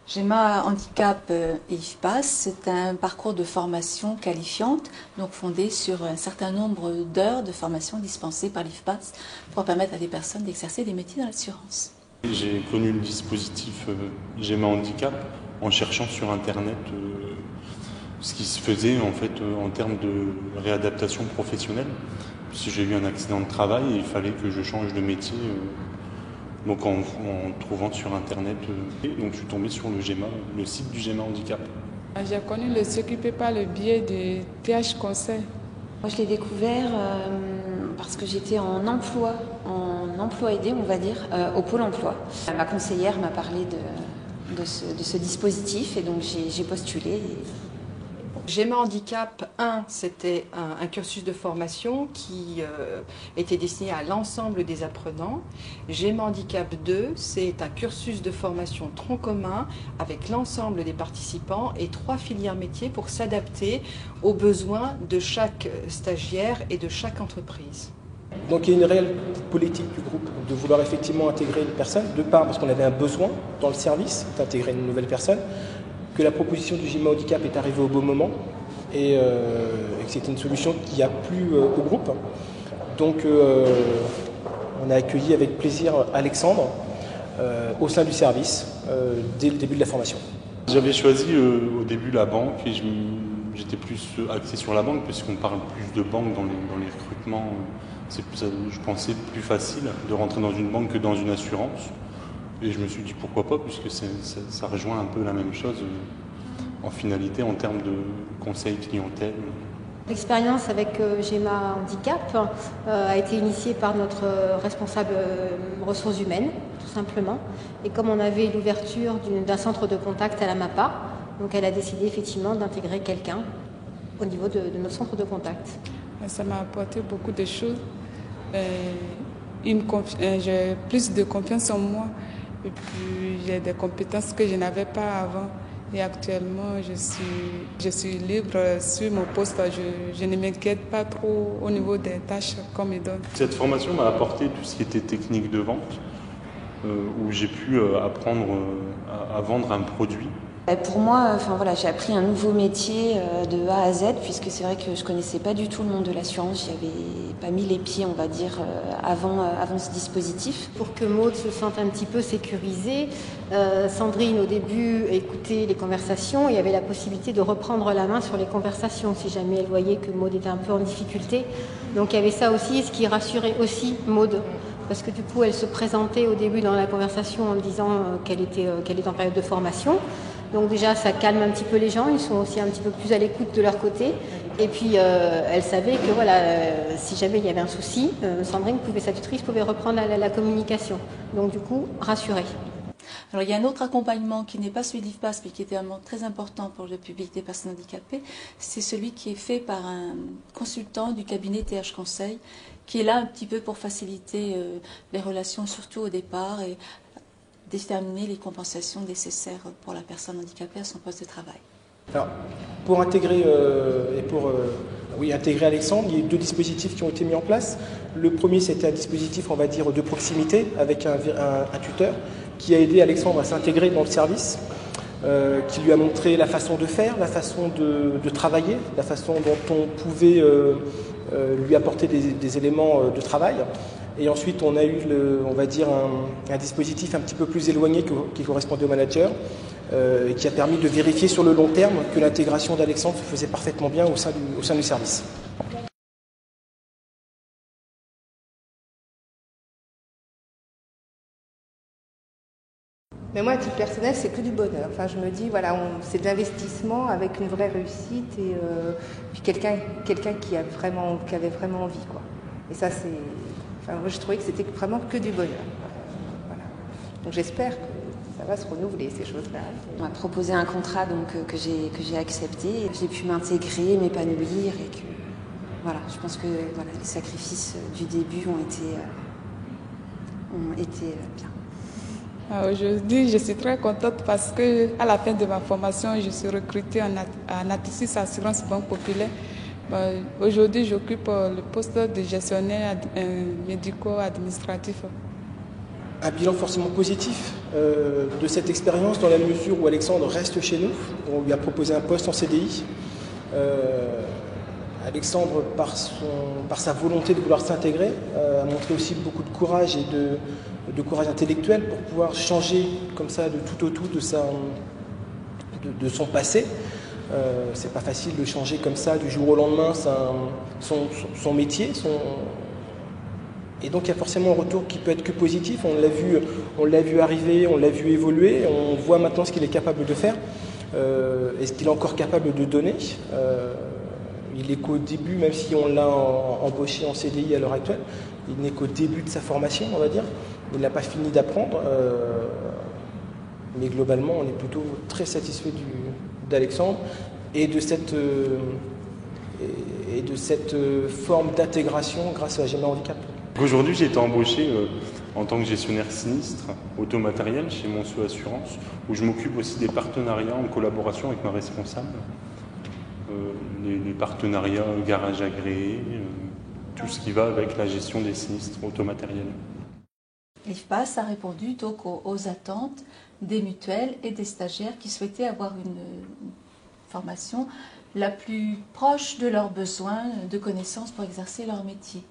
GEMA Handicap et IFPAS, c'est un parcours de formation qualifiante, donc fondé sur un certain nombre d'heures de formation dispensées par l'IFPAS pour permettre à des personnes d'exercer des métiers dans l'assurance. J'ai connu le dispositif GEMA Handicap en cherchant sur Internet ce qui se faisait en fait en termes de réadaptation professionnelle. Puisque j'ai eu un accident de travail et il fallait que je change de métier. Donc en trouvant sur Internet, donc je suis tombé sur le GEMA, le site du GEMA Handicap. J'ai connu le S'occuper par le biais de TH Conseil. Moi, je l'ai découvert parce que j'étais en emploi aidé, on va dire, au Pôle emploi. Ma conseillère m'a parlé de ce dispositif et donc j'ai postulé. GEMA Handicap 1, c'était un cursus de formation qui était destiné à l'ensemble des apprenants. GEMA Handicap 2, c'est un cursus de formation tronc commun avec l'ensemble des participants et 3 filières métiers pour s'adapter aux besoins de chaque stagiaire et de chaque entreprise. Donc il y a une réelle politique du groupe de vouloir effectivement intégrer une personne, de part parce qu'on avait un besoin dans le service d'intégrer une nouvelle personne, que la proposition du GEMA Handicap est arrivée au bon moment et que c'était une solution qui a plu au groupe. Donc on a accueilli avec plaisir Alexandre au sein du service dès le début de la formation. J'avais choisi au début la banque et j'étais plus axé sur la banque puisqu'on parle plus de banque dans les recrutements. Je pensais plus facile de rentrer dans une banque que dans une assurance. Et je me suis dit pourquoi pas, puisque ça rejoint un peu la même chose en finalité en termes de conseil clientèle. L'expérience avec GEMA Handicap a été initiée par notre responsable ressources humaines, tout simplement. Et comme on avait l'ouverture d'un centre de contact à la MAPA, donc elle a décidé effectivement d'intégrer quelqu'un au niveau de notre centre de contact. Ça m'a apporté beaucoup de choses. J'ai plus de confiance en moi. Et puis j'ai des compétences que je n'avais pas avant. Et actuellement, je suis libre sur mon poste. Je ne m'inquiète pas trop au niveau des tâches qu'on me donne. Cette formation m'a apporté tout ce qui était technique de vente, où j'ai pu apprendre à vendre un produit. Pour moi, j'ai appris un nouveau métier de A à Z, puisque c'est vrai que je connaissais pas du tout le monde de l'assurance. J'y avais pas mis les pieds, on va dire, avant ce dispositif. Pour que Maud se sente un petit peu sécurisée, Sandrine, au début, écoutait les conversations et avait la possibilité de reprendre la main sur les conversations si jamais elle voyait que Maud était un peu en difficulté. Donc il y avait ça aussi, ce qui rassurait aussi Maud. Parce que du coup, elle se présentait au début dans la conversation en disant qu'elle était en période de formation. Donc déjà, ça calme un petit peu les gens, ils sont aussi un petit peu plus à l'écoute de leur côté. Et puis, elle savait que si jamais il y avait un souci, Sandrine, sa tutrice, pouvait reprendre la communication. Donc du coup, rassurée. Alors il y a un autre accompagnement qui n'est pas celui de l'IFPAS, mais qui est également très important pour le public des personnes handicapées. C'est celui qui est fait par un consultant du cabinet TH Conseil, qui est là un petit peu pour faciliter les relations, surtout au départ, et déterminer les compensations nécessaires pour la personne handicapée à son poste de travail. Alors, pour intégrer intégrer Alexandre, il y a eu 2 dispositifs qui ont été mis en place. Le premier, c'était un dispositif, on va dire, de proximité avec un tuteur qui a aidé Alexandre à s'intégrer dans le service, qui lui a montré la façon de faire, la façon de travailler, la façon dont on pouvait lui apporter des éléments de travail. Et ensuite, on a eu, un dispositif un petit peu plus éloigné qui correspondait au manager, et qui a permis de vérifier sur le long terme que l'intégration d'Alexandre se faisait parfaitement bien au sein du service. Mais moi, à titre personnel, c'est que du bonheur. Enfin, je me dis, c'est de l'investissement avec une vraie réussite et puis quelqu'un qui avait vraiment envie, quoi. Et ça, moi, je trouvais que c'était vraiment que du bonheur. Voilà. Donc, j'espère que ça va se renouveler, ces choses-là. On m'a proposé un contrat que j'ai accepté. J'ai pu m'intégrer, m'épanouir et que je pense que les sacrifices du début ont été bien. Aujourd'hui, je suis très contente parce qu'à la fin de ma formation, je suis recrutée en Natixis Assurance Banque Populaire. Aujourd'hui, j'occupe le poste de gestionnaire médico-administratif. Un bilan forcément positif de cette expérience dans la mesure où Alexandre reste chez nous. On lui a proposé un poste en CDI. Alexandre, par sa volonté de vouloir s'intégrer, a montré aussi beaucoup de courage et de courage intellectuel pour pouvoir changer comme ça de tout au tout de son passé. C'est pas facile de changer comme ça du jour au lendemain son métier. Et donc il y a forcément un retour qui peut être que positif. On l'a vu arriver, on l'a vu évoluer, on voit maintenant ce qu'il est capable de faire et ce qu'il est encore capable de donner. Il n'est qu'au début, même si on l'a embauché en CDI à l'heure actuelle, il n'est qu'au début de sa formation, on va dire. Il n'a pas fini d'apprendre, mais globalement, on est plutôt très satisfait d'Alexandre et de cette forme d'intégration grâce à GMA Handicap. Aujourd'hui, j'ai été embauché en tant que gestionnaire sinistre automatériel chez Monceau Assurance, où je m'occupe aussi des partenariats en collaboration avec ma responsable. Les partenariats garage agréé, tout ce qui va avec la gestion des sinistres automatériels. L'IFPAS a répondu donc aux attentes des mutuelles et des stagiaires qui souhaitaient avoir une formation la plus proche de leurs besoins de connaissances pour exercer leur métier.